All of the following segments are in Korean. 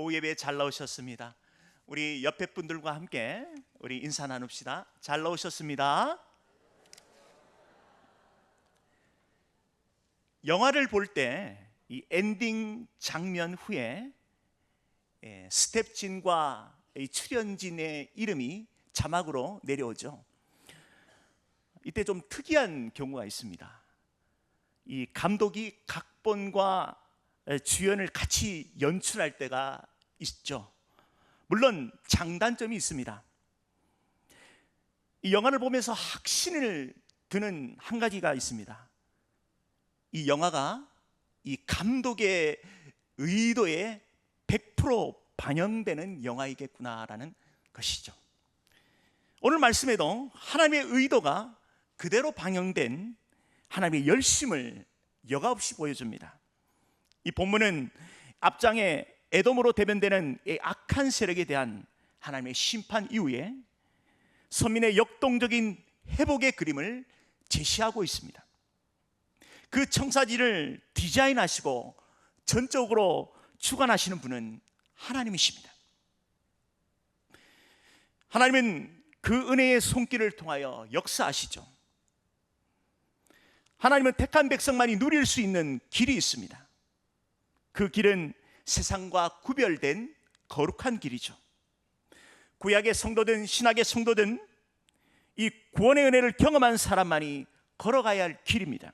오후 예배에 잘 나오셨습니다. 우리 옆에 분들과 함께 우리 인사 나눕시다. 잘 나오셨습니다. 영화를 볼 때 이 엔딩 장면 후에 스텝진과 출연진의 이름이 자막으로 내려오죠. 이때 좀 특이한 경우가 있습니다. 이 감독이 각본과 주연을 같이 연출할 때가 있죠. 물론 장단점이 있습니다. 이 영화를 보면서 확신을 드는 한 가지가 있습니다. 이 영화가 이 감독의 의도에 100% 반영되는 영화이겠구나라는 것이죠. 오늘 말씀에도 하나님의 의도가 그대로 반영된 하나님의 열심을 여과없이 보여줍니다. 이 본문은 앞장에 에돔으로 대변되는 이 악한 세력에 대한 하나님의 심판 이후에 선민의 역동적인 회복의 그림을 제시하고 있습니다. 그 청사지를 디자인하시고 전적으로 주관하시는 분은 하나님이십니다. 하나님은 그 은혜의 손길을 통하여 역사하시죠. 하나님은 택한 백성만이 누릴 수 있는 길이 있습니다. 그 길은 세상과 구별된 거룩한 길이죠. 구약의 성도든 신약의 성도든 이 구원의 은혜를 경험한 사람만이 걸어가야 할 길입니다.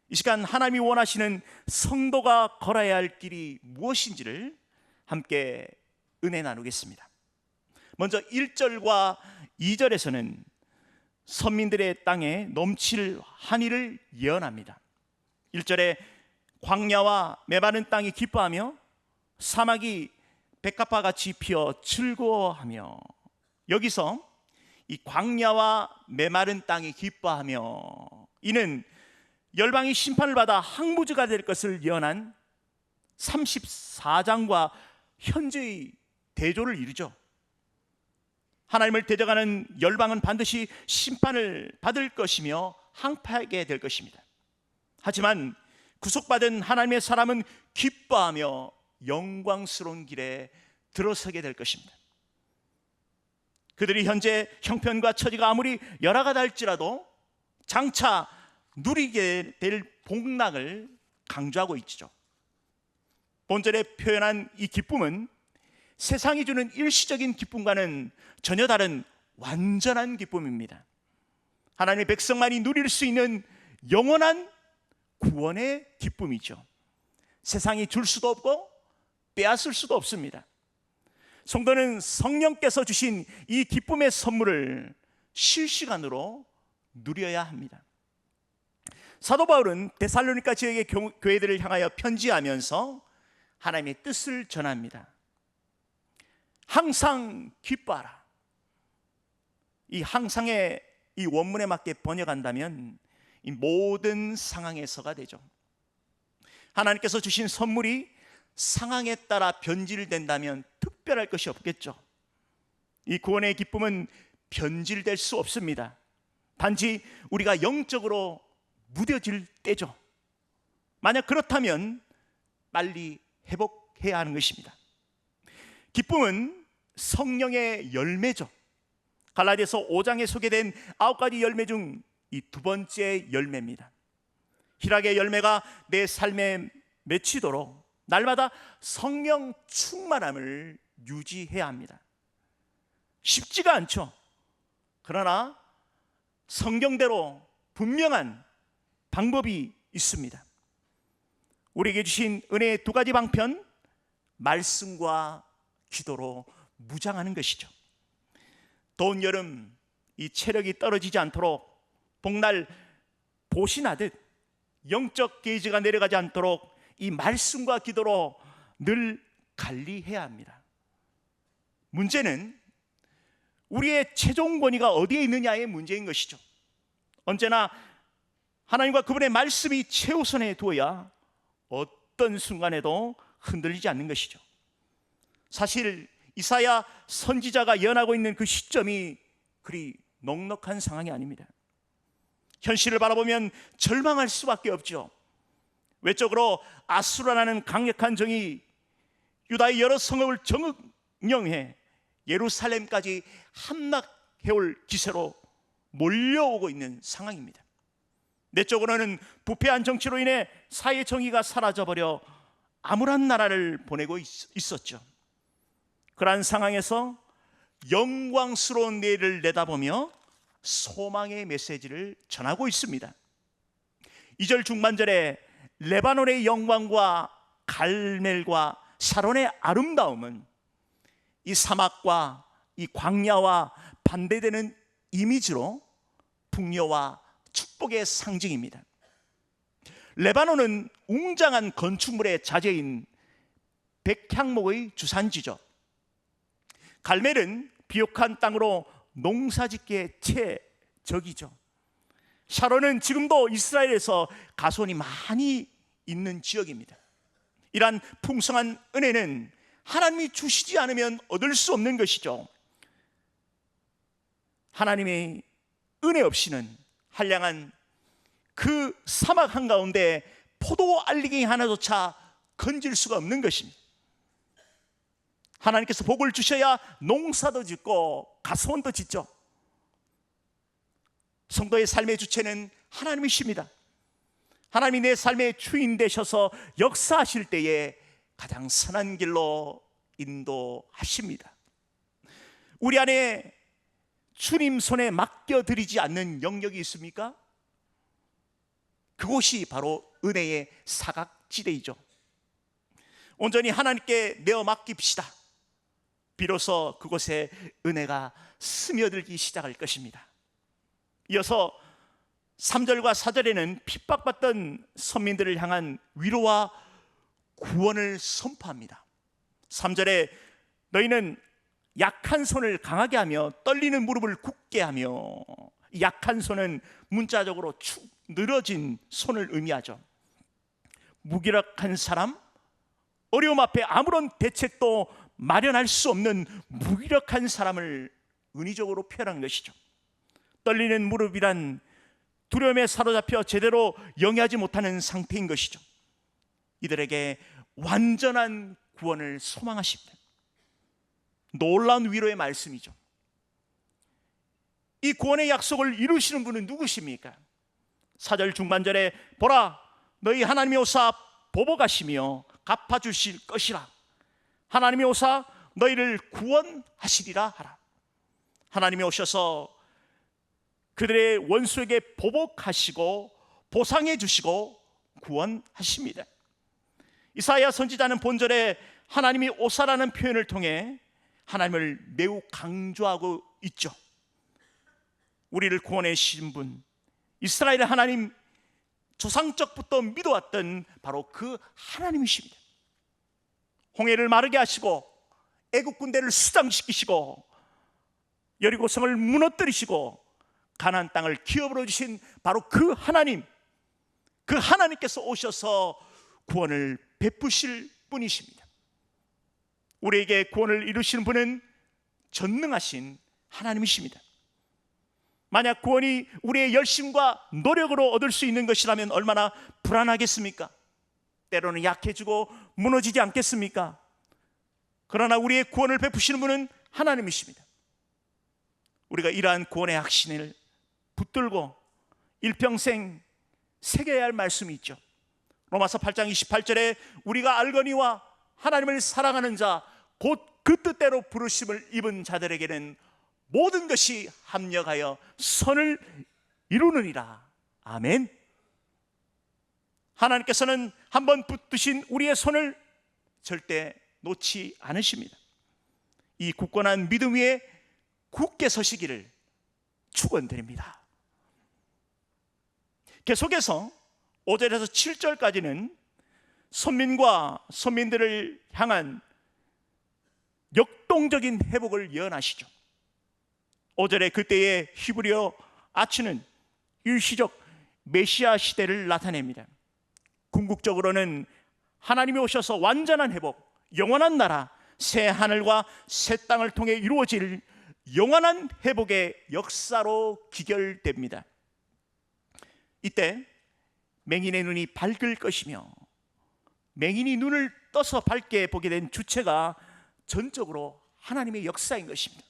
이 시간 하나님이 원하시는 성도가 걸어야 할 길이 무엇인지를 함께 은혜 나누겠습니다. 먼저 1절과 2절에서는 선민들의 땅에 넘칠 한이를 예언합니다. 1절에 광야와 메마른 땅이 기뻐하며 사막이 백합화 같이 피어 즐거워하며, 여기서 이 광야와 메마른 땅이 기뻐하며, 이는 열방이 심판을 받아 항무지가 될 것을 예언한 34장과 현재의 대조를 이루죠. 하나님을 대적하는 열방은 반드시 심판을 받을 것이며 항파하게 될 것입니다. 하지만 구속받은 하나님의 사람은 기뻐하며 영광스러운 길에 들어서게 될 것입니다. 그들이 현재 형편과 처지가 아무리 열악하다 할지라도 장차 누리게 될 복락을 강조하고 있죠. 본절에 표현한 이 기쁨은 세상이 주는 일시적인 기쁨과는 전혀 다른 완전한 기쁨입니다. 하나님의 백성만이 누릴 수 있는 영원한 구원의 기쁨이죠. 세상이 줄 수도 없고 빼앗을 수도 없습니다. 성도는 성령께서 주신 이 기쁨의 선물을 실시간으로 누려야 합니다. 사도 바울은 데살로니가 지역의 교회들을 향하여 편지하면서 하나님의 뜻을 전합니다. 항상 기뻐하라. 이 항상의 이 원문에 맞게 번역한다면 이 모든 상황에서가 되죠. 하나님께서 주신 선물이 상황에 따라 변질된다면 특별할 것이 없겠죠. 이 구원의 기쁨은 변질될 수 없습니다. 단지 우리가 영적으로 무뎌질 때죠. 만약 그렇다면 빨리 회복해야 하는 것입니다. 기쁨은 성령의 열매죠. 갈라디아서 5장에 소개된 9가지 열매 중 이 두 번째 열매입니다. 희락의 열매가 내 삶에 맺히도록 날마다 성령 충만함을 유지해야 합니다. 쉽지가 않죠. 그러나 성경대로 분명한 방법이 있습니다. 우리에게 주신 은혜의 두 가지 방편, 말씀과 기도로 무장하는 것이죠. 더운 여름 이 체력이 떨어지지 않도록 복날 보신하듯 영적 게이지가 내려가지 않도록 이 말씀과 기도로 늘 관리해야 합니다. 문제는 우리의 최종 권위가 어디에 있느냐의 문제인 것이죠. 언제나 하나님과 그분의 말씀이 최우선에 두어야 어떤 순간에도 흔들리지 않는 것이죠. 사실 이사야 선지자가 예언하고 있는 그 시점이 그리 넉넉한 상황이 아닙니다. 현실을 바라보면 절망할 수밖에 없죠. 외적으로 아수라라는 강력한 정이 유다의 여러 성읍을 정령해 예루살렘까지 함락해올 기세로 몰려오고 있는 상황입니다. 내적으로는 부패한 정치로 인해 사회 정의가 사라져버려 암울한 나라를 보내고 있었죠. 그러한 상황에서 영광스러운 내일을 내다보며 소망의 메시지를 전하고 있습니다. 2절 중반절에 레바논의 영광과 갈멜과 샤론의 아름다움은 이 사막과 이 광야와 반대되는 이미지로 풍요와 축복의 상징입니다. 레바논은 웅장한 건축물의 자재인 백향목의 주산지죠. 갈멜은 비옥한 땅으로 농사짓기에 최적이죠. 샤론은 지금도 이스라엘에서 가손이 많이 있는 지역입니다. 이러한 풍성한 은혜는 하나님이 주시지 않으면 얻을 수 없는 것이죠. 하나님의 은혜 없이는 한량한 그 사막 한가운데 포도 알갱이 하나조차 건질 수가 없는 것입니다. 하나님께서 복을 주셔야 농사도 짓고 가수원도 짓죠. 성도의 삶의 주체는 하나님이십니다. 하나님이 내 삶의 주인 되셔서 역사하실 때에 가장 선한 길로 인도하십니다. 우리 안에 주님 손에 맡겨드리지 않는 영역이 있습니까? 그곳이 바로 은혜의 사각지대이죠. 온전히 하나님께 내어 맡깁시다. 비로소 그곳에 은혜가 스며들기 시작할 것입니다. 이어서 3절과 4절에는 핍박받던 선민들을 향한 위로와 구원을 선포합니다. 3절에 너희는 약한 손을 강하게 하며 떨리는 무릎을 굳게 하며, 약한 손은 문자적으로 축 늘어진 손을 의미하죠. 무기력한 사람, 어려움 앞에 아무런 대책도 마련할 수 없는 무기력한 사람을 은의적으로 표현한 것이죠. 떨리는 무릎이란 두려움에 사로잡혀 제대로 영위하지 못하는 상태인 것이죠. 이들에게 완전한 구원을 소망하십니다. 놀라운 위로의 말씀이죠. 이 구원의 약속을 이루시는 분은 누구십니까? 4절 중반절에 보라 너희 하나님이 오사 보복하시며 갚아주실 것이라. 하나님이 오사 너희를 구원하시리라 하라. 하나님이 오셔서 그들의 원수에게 보복하시고 보상해 주시고 구원하십니다. 이사야 선지자는 본절에 하나님이 오사라는 표현을 통해 하나님을 매우 강조하고 있죠. 우리를 구원해 주신 분, 이스라엘의 하나님, 조상적부터 믿어왔던 바로 그 하나님이십니다. 홍해를 마르게 하시고 애국 군대를 수장시키시고 여리고성을 무너뜨리시고 가나안 땅을 기업으로 주신 바로 그 하나님, 그 하나님께서 오셔서 구원을 베푸실 분이십니다. 우리에게 구원을 이루시는 분은 전능하신 하나님이십니다. 만약 구원이 우리의 열심과 노력으로 얻을 수 있는 것이라면 얼마나 불안하겠습니까? 때로는 약해지고 무너지지 않겠습니까? 그러나 우리의 구원을 베푸시는 분은 하나님이십니다. 우리가 이러한 구원의 확신을 붙들고 일평생 새겨야 할 말씀이 있죠. 로마서 8장 28절에 우리가 알거니와 하나님을 사랑하는 자 곧 그 뜻대로 부르심을 입은 자들에게는 모든 것이 합력하여 선을 이루느니라. 아멘. 하나님께서는 한번 붙드신 우리의 손을 절대 놓지 않으십니다. 이 굳건한 믿음 위에 굳게 서시기를 축원드립니다. 계속해서 5절에서 7절까지는 선민과 선민들을 향한 역동적인 회복을 예언하시죠. 5절에 그때의 히브리어 아츠는 일시적 메시아 시대를 나타냅니다. 궁극적으로는 하나님이 오셔서 완전한 회복, 영원한 나라, 새 하늘과 새 땅을 통해 이루어질 영원한 회복의 역사로 기결됩니다. 이때 맹인의 눈이 밝을 것이며 맹인이 눈을 떠서 밝게 보게 된 주체가 전적으로 하나님의 역사인 것입니다.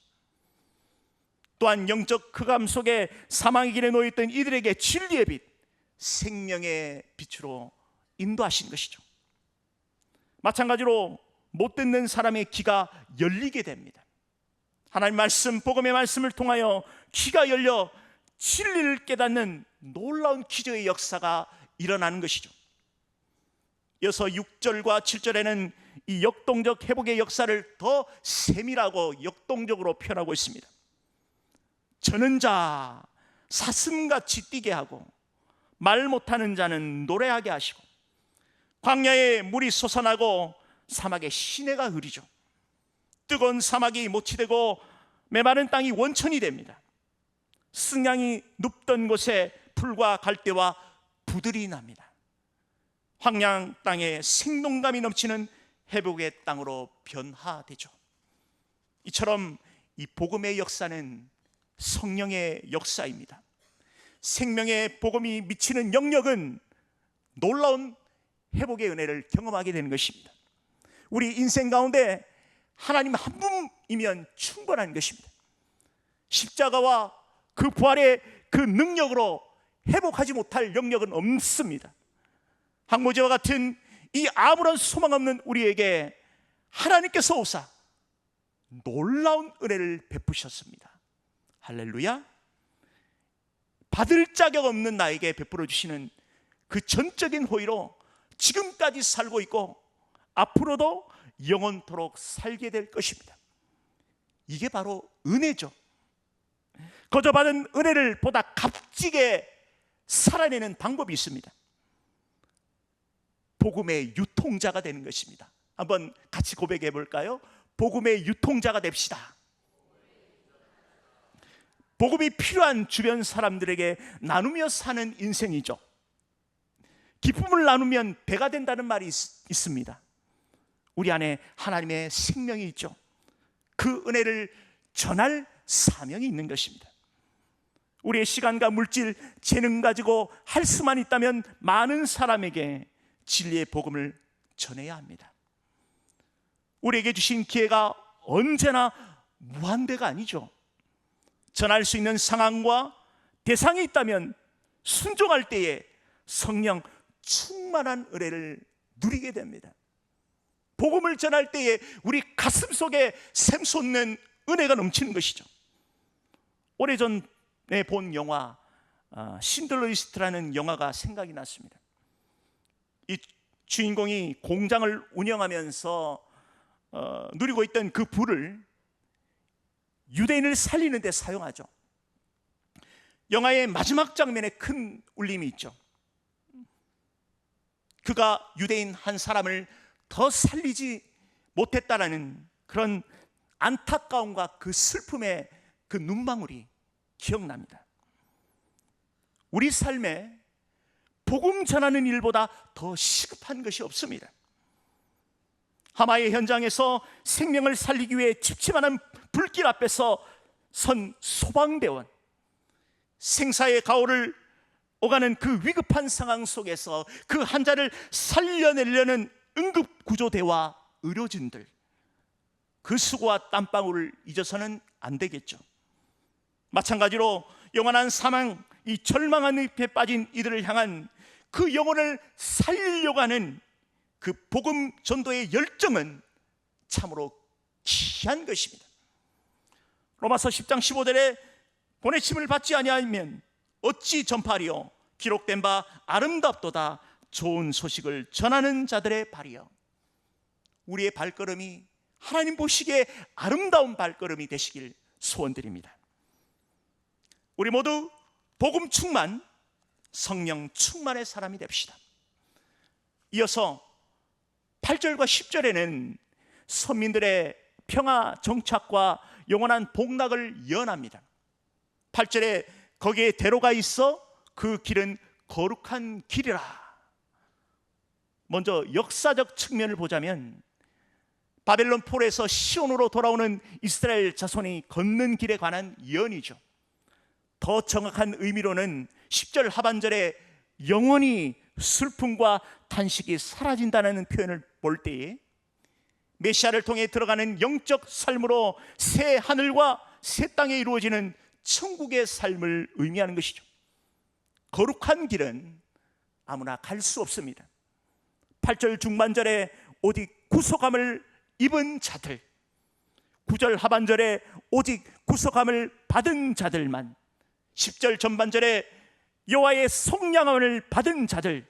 또한 영적 흑암 속에 사망의 길에 놓여있던 이들에게 진리의 빛, 생명의 빛으로 인도하신 것이죠. 마찬가지로 못 듣는 사람의 귀가 열리게 됩니다. 하나님 말씀, 복음의 말씀을 통하여 귀가 열려 진리를 깨닫는 놀라운 기적의 역사가 일어나는 것이죠. 이어서 6절과 7절에는 이 역동적 회복의 역사를 더 세밀하고 역동적으로 표현하고 있습니다. 저는 자 사슴같이 뛰게 하고 말 못하는 자는 노래하게 하시고 광야에 물이 솟아나고 사막에 시내가 흐리죠. 뜨거운 사막이 못이 되고 메마른 땅이 원천이 됩니다. 승냥이 눕던 곳에 풀과 갈대와 부들이 납니다. 황양 땅에 생동감이 넘치는 회복의 땅으로 변화되죠. 이처럼 이 복음의 역사는 성령의 역사입니다. 생명의 복음이 미치는 영역은 놀라운 회복의 은혜를 경험하게 되는 것입니다. 우리 인생 가운데 하나님 한 분이면 충분한 것입니다. 십자가와 그 부활의 그 능력으로 회복하지 못할 영역은 없습니다. 항모제와 같은 이 아무런 소망 없는 우리에게 하나님께서 오사 놀라운 은혜를 베푸셨습니다. 할렐루야. 받을 자격 없는 나에게 베풀어 주시는 그 전적인 호의로 지금까지 살고 있고 앞으로도 영원토록 살게 될 것입니다. 이게 바로 은혜죠. 거저 받은 은혜를 보다 값지게 살아내는 방법이 있습니다. 복음의 유통자가 되는 것입니다. 한번 같이 고백해 볼까요? 복음의 유통자가 됩시다. 복음이 필요한 주변 사람들에게 나누며 사는 인생이죠. 기쁨을 나누면 배가 된다는 말이 있습니다. 우리 안에 하나님의 생명이 있죠. 그 은혜를 전할 사명이 있는 것입니다. 우리의 시간과 물질, 재능 가지고 할 수만 있다면 많은 사람에게 진리의 복음을 전해야 합니다. 우리에게 주신 기회가 언제나 무한대가 아니죠. 전할 수 있는 상황과 대상이 있다면 순종할 때에 성령 충만한 은혜를 누리게 됩니다. 복음을 전할 때에 우리 가슴 속에 샘솟는 은혜가 넘치는 것이죠. 오래전에 본 영화 신들러 리스트라는 영화가 생각이 났습니다. 이 주인공이 공장을 운영하면서 누리고 있던 그 부를 유대인을 살리는 데 사용하죠. 영화의 마지막 장면에 큰 울림이 있죠. 그가 유대인 한 사람을 더 살리지 못했다라는 그런 안타까움과 그 슬픔의 그 눈망울이 기억납니다. 우리 삶에 복음 전하는 일보다 더 시급한 것이 없습니다. 하마의 현장에서 생명을 살리기 위해 찝찝한 불길 앞에서 선 소방대원, 생사의 가오를 오가는 그 위급한 상황 속에서 그 환자를 살려내려는 응급구조대와 의료진들, 그 수고와 땀방울을 잊어서는 안 되겠죠. 마찬가지로 영원한 사망, 이 절망한 늪에 빠진 이들을 향한 그 영혼을 살리려고 하는 그 복음 전도의 열정은 참으로 귀한 것입니다. 로마서 10장 15절에 보내심을 받지 아니하면 어찌 전파하리요? 기록된 바 아름답도다 좋은 소식을 전하는 자들의 발이요. 우리의 발걸음이 하나님 보시기에 아름다운 발걸음이 되시길 소원드립니다. 우리 모두 복음 충만, 성령 충만의 사람이 됩시다. 이어서 8절과 10절에는 선민들의 평화 정착과 영원한 복락을 예언합니다. 8절에 거기에 대로가 있어 그 길은 거룩한 길이라. 먼저 역사적 측면을 보자면 바벨론 폴에서 시온으로 돌아오는 이스라엘 자손이 걷는 길에 관한 예언이죠. 더 정확한 의미로는 10절 하반절에 영원히 슬픔과 탄식이 사라진다는 표현을 볼 때에 메시아를 통해 들어가는 영적 삶으로 새 하늘과 새 땅에 이루어지는 천국의 삶을 의미하는 것이죠. 거룩한 길은 아무나 갈 수 없습니다. 8절 중반절에 오직 구속함을 입은 자들, 9절 하반절에 오직 구속함을 받은 자들만, 10절 전반절에 여호와의 속량함을 받은 자들,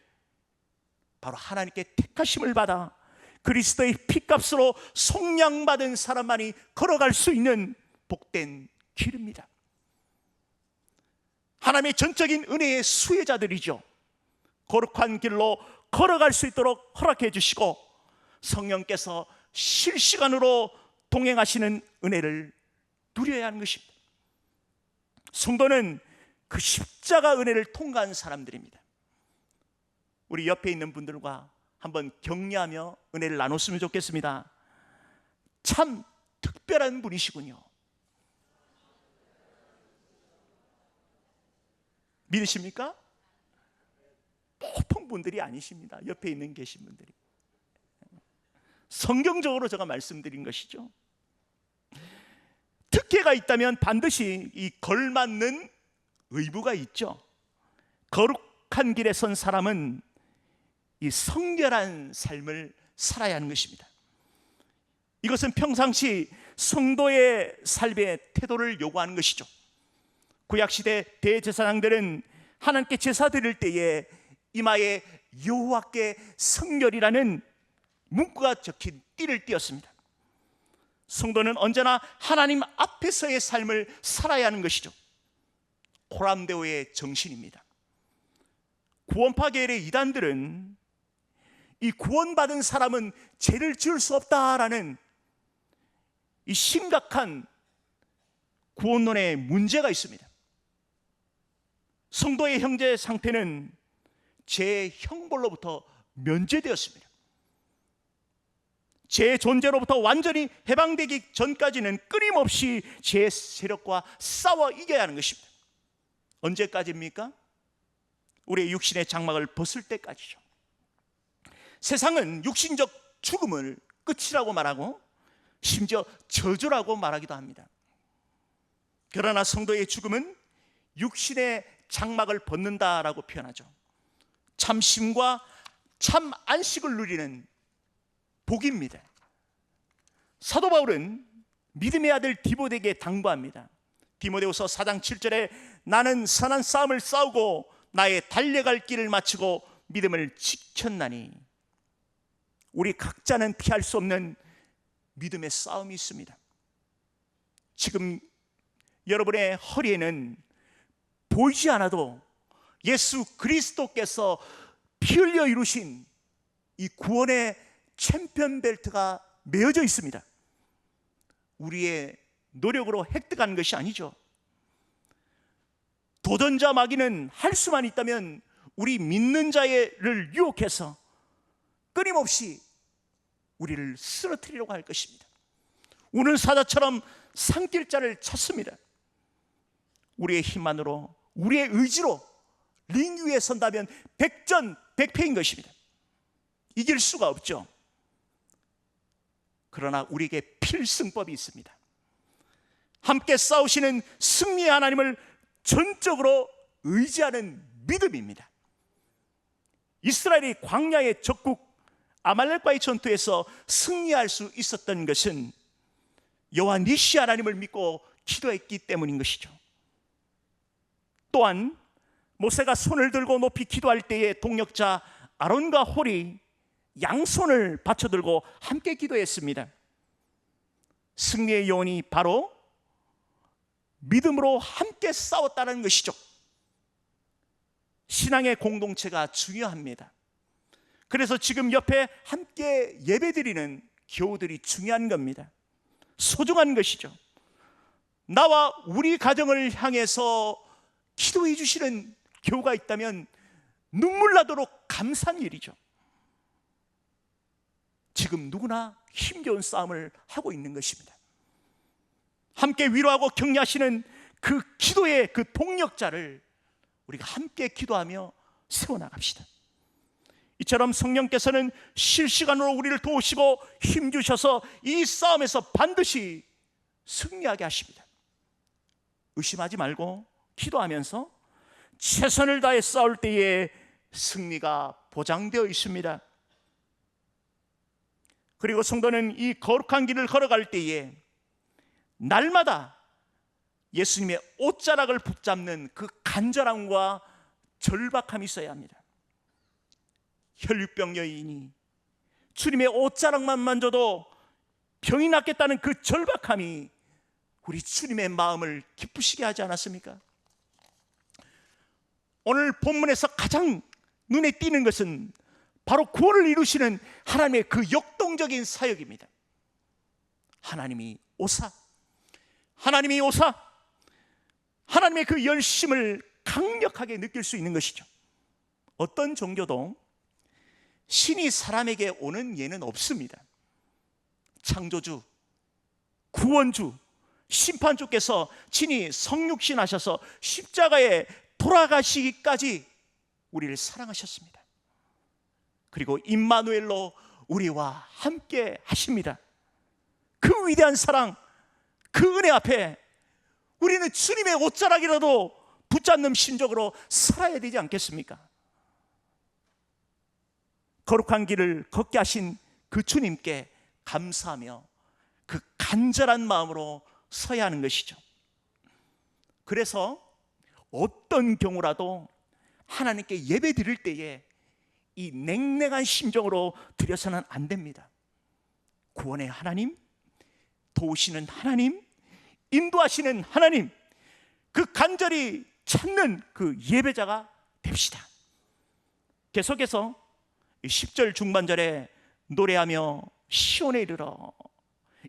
바로 하나님께 택하심을 받아 그리스도의 피값으로 속량받은 사람만이 걸어갈 수 있는 복된 길입니다. 하나님의 전적인 은혜의 수혜자들이죠. 거룩한 길로 걸어갈 수 있도록 허락해 주시고 성령께서 실시간으로 동행하시는 은혜를 누려야 하는 것입니다. 성도는 그 십자가 은혜를 통과한 사람들입니다. 우리 옆에 있는 분들과 한번 격려하며 은혜를 나눴으면 좋겠습니다. 참 특별한 분이시군요. 믿으십니까? 보통 분들이 아니십니다. 옆에 있는 계신 분들이. 성경적으로 제가 말씀드린 것이죠. 특혜가 있다면 반드시 이 걸맞는 의무가 있죠. 거룩한 길에 선 사람은 이 성결한 삶을 살아야 하는 것입니다. 이것은 평상시 성도의 삶의 태도를 요구하는 것이죠. 구약시대 대제사장들은 하나님께 제사 드릴 때에 이마에 여호와께 성결이라는 문구가 적힌 띠를 띄었습니다. 성도는 언제나 하나님 앞에서의 삶을 살아야 하는 것이죠. 코람데오의 정신입니다. 구원파 계열의 이단들은 이 구원받은 사람은 죄를 지을 수 없다라는 이 심각한 구원론에 문제가 있습니다. 성도의 형제 상태는 죄의 형벌로부터 면제되었습니다. 죄의 존재로부터 완전히 해방되기 전까지는 끊임없이 죄의 세력과 싸워 이겨야 하는 것입니다. 언제까지입니까? 우리의 육신의 장막을 벗을 때까지죠. 세상은 육신적 죽음을 끝이라고 말하고 심지어 저주라고 말하기도 합니다. 그러나 성도의 죽음은 육신의 장막을 벗는다라고 표현하죠. 참 쉼과 참 안식을 누리는 복입니다. 사도 바울은 믿음의 아들 디모데에게 당부합니다. 디모데후서 4장 7절에 나는 선한 싸움을 싸우고 나의 달려갈 길을 마치고 믿음을 지켰나니. 우리 각자는 피할 수 없는 믿음의 싸움이 있습니다. 지금 여러분의 허리에는 보이지 않아도 예수 그리스도께서 피 흘려 이루신 이 구원의 챔피언 벨트가 메어져 있습니다. 우리의 노력으로 획득한 것이 아니죠. 도전자 마귀는 할 수만 있다면 우리 믿는 자를 유혹해서 끊임없이 우리를 쓰러뜨리려고 할 것입니다. 우는 사자처럼 삼킬 자를 찾습니다. 우리의 힘만으로, 우리의 의지로 링 위에 선다면 백전백패인 것입니다. 이길 수가 없죠. 그러나 우리에게 필승법이 있습니다. 함께 싸우시는 승리의 하나님을 전적으로 의지하는 믿음입니다. 이스라엘이 광야의 적국 아말렉과의 전투에서 승리할 수 있었던 것은 여호와 니시 하나님을 믿고 기도했기 때문인 것이죠. 또한 모세가 손을 들고 높이 기도할 때에 동역자 아론과 홀이 양손을 받쳐들고 함께 기도했습니다. 승리의 요원이 바로 믿음으로 함께 싸웠다는 것이죠. 신앙의 공동체가 중요합니다. 그래서 지금 옆에 함께 예배드리는 교우들이 중요한 겁니다. 소중한 것이죠. 나와 우리 가정을 향해서 기도해 주시는 교우가 있다면 눈물 나도록 감사한 일이죠. 지금 누구나 힘겨운 싸움을 하고 있는 것입니다. 함께 위로하고 격려하시는 그 기도의 그 동력자를 우리가 함께 기도하며 세워나갑시다. 이처럼 성령께서는 실시간으로 우리를 도우시고 힘주셔서 이 싸움에서 반드시 승리하게 하십니다. 의심하지 말고 기도하면서 최선을 다해 싸울 때에 승리가 보장되어 있습니다. 그리고 성도는 이 거룩한 길을 걸어갈 때에 날마다 예수님의 옷자락을 붙잡는 그 간절함과 절박함이 있어야 합니다. 혈육병 여인이 주님의 옷자락만 만져도 병이 낫겠다는 그 절박함이 우리 주님의 마음을 기쁘시게 하지 않았습니까? 오늘 본문에서 가장 눈에 띄는 것은 바로 구원을 이루시는 하나님의 그 역동적인 사역입니다. 하나님이 오사, 하나님의 그 열심을 강력하게 느낄 수 있는 것이죠. 어떤 종교도 신이 사람에게 오는 예는 없습니다. 창조주, 구원주, 심판주께서 친히 성육신 하셔서 십자가에 돌아가시기까지 우리를 사랑하셨습니다. 그리고 임마누엘로 우리와 함께 하십니다. 그 위대한 사랑, 그 은혜 앞에 우리는 주님의 옷자락이라도 붙잡는 심적으로 살아야 되지 않겠습니까? 거룩한 길을 걷게 하신 그 주님께 감사하며 그 간절한 마음으로 서야 하는 것이죠. 그래서 어떤 경우라도 하나님께 예배 드릴 때에 이 냉랭한 심정으로 드려서는 안 됩니다. 구원의 하나님, 도우시는 하나님, 인도하시는 하나님, 그 간절히 찾는 그 예배자가 됩시다. 계속해서 10절 중반절에 노래하며 시온에 이르러,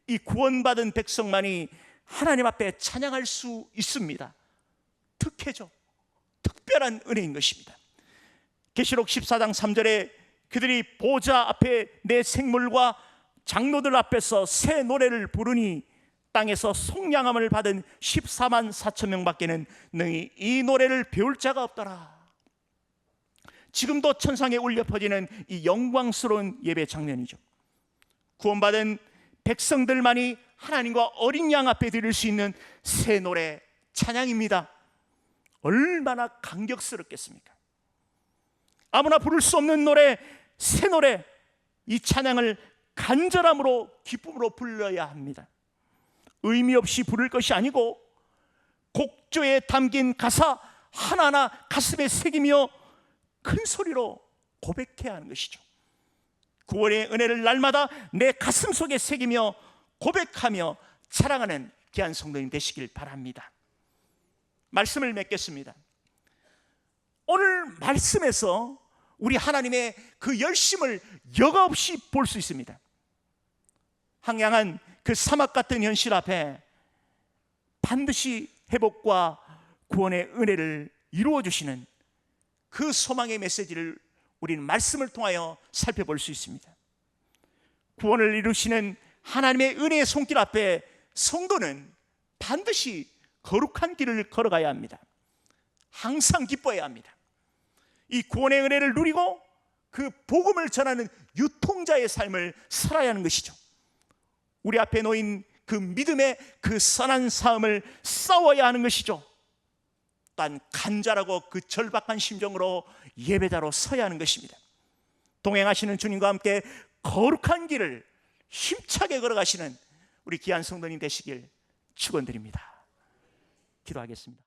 이 구원받은 백성만이 하나님 앞에 찬양할 수 있습니다. 특혜죠. 특별한 은혜인 것입니다. 계시록 14장 3절에 그들이 보좌 앞에 내 생물과 장로들 앞에서 새 노래를 부르니 땅에서 속량함을 받은 14만 4천 명밖에는 능히 이 노래를 배울 자가 없더라. 지금도 천상에 울려 퍼지는 이 영광스러운 예배 장면이죠. 구원받은 백성들만이 하나님과 어린 양 앞에 드릴 수 있는 새 노래 찬양입니다. 얼마나 감격스럽겠습니까? 아무나 부를 수 없는 노래, 새 노래, 이 찬양을 간절함으로 기쁨으로 불러야 합니다. 의미 없이 부를 것이 아니고 곡조에 담긴 가사 하나하나 가슴에 새기며 큰 소리로 고백해야 하는 것이죠. 구원의 은혜를 날마다 내 가슴 속에 새기며 고백하며 자랑하는 귀한 성도님 되시길 바랍니다. 말씀을 맺겠습니다. 오늘 말씀에서 우리 하나님의 그 열심을 여과없이 볼 수 있습니다. 황량한 그 사막 같은 현실 앞에 반드시 회복과 구원의 은혜를 이루어 주시는 그 소망의 메시지를 우리는 말씀을 통하여 살펴볼 수 있습니다. 구원을 이루시는 하나님의 은혜의 손길 앞에 성도는 반드시 거룩한 길을 걸어가야 합니다. 항상 기뻐해야 합니다. 이 구원의 은혜를 누리고 그 복음을 전하는 유통자의 삶을 살아야 하는 것이죠. 우리 앞에 놓인 그 믿음의 그 선한 싸움을 싸워야 하는 것이죠. 또한 간절하고 그 절박한 심정으로 예배자로 서야 하는 것입니다. 동행하시는 주님과 함께 거룩한 길을 힘차게 걸어가시는 우리 귀한 성도님 되시길 축원드립니다. 기도하겠습니다.